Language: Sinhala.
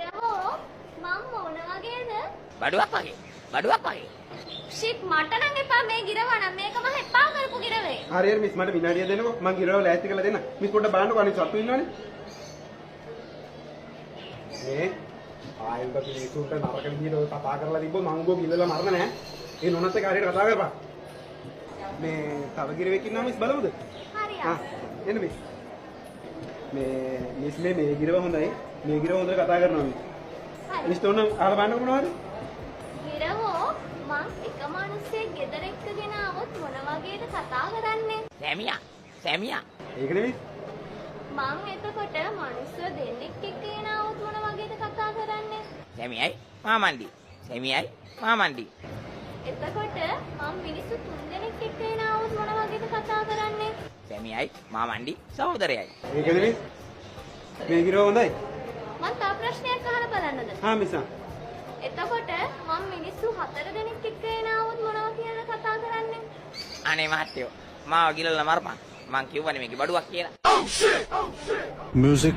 යහෝ මම මොන වගේද? බඩුවක් වගේ. බඩුවක් වගේ. ෂිට් මට නම් එපා මේ ගිරවන මේක මම එපා කරපු ගිරවේ. හරි හරි මිස් මට විනාඩිය දෙන්නකෝ මං ගිරව ලෑස්ති කරලා දෙන්න. මිස් පොඩ්ඩක් බලන්නකෝ අනිත් සත්තු ඉන්නවනේ. මේ ආයෙත් අපි ඒකට නරක විදියට කතා කරලා තිබ්බොත් මං උඹව ගිල්ලලා මරන්න නෑ. ඒ නොනත් එක හරියට කතා කරපන්. මේ තව ගිරවෙක් ඉන්නවා මිස් බලමුද? හරි එන්න මිස්. මිස් මේ ගිරව හොඳයි. මේ ගිරව හොඳට කතා කරනවා මිස්. හරි. මිස් තෝරන අහලා බලන්නකො මොනවද? ගිරවෝ මං එක මිනිස්සෙක් ගෙදර එක්කගෙන આવොත් මොන වගේද කතා කරන්නේ? සැමියා. ඒකනේ මිස්. මං එතකොට මිනිස්සු දෙන්නෙක් එක්කගෙන આવොත් මොන වගේද කතා කරන්නේ? සැමියයි මාමණ්ඩි. සැමියයි මාමණ්ඩි. එතකොට මං මිනිස්සු තුන් දෙනෙක් එක්කගෙන આવොත් මොන වගේද කතා කරන්නේ? සැමියයි මාමණ්ඩි සහෝදරයයි. ඒකනේ මිස්. මේ ගිරව හොඳයි. මං තව ප්‍රශ්නයක් අහලා බලන්නද? හා මිස්. එතකොට මං මිනිස්සු 4 දෙනෙක් එක්කගෙන આવොත් මොනවා කියලා කතා කරන්නේ? අනේ මහත්තයෝ මාව ගිලලා මරපන්. මං කිව්වනේ මේකේ බඩුවක් කියලා. Music.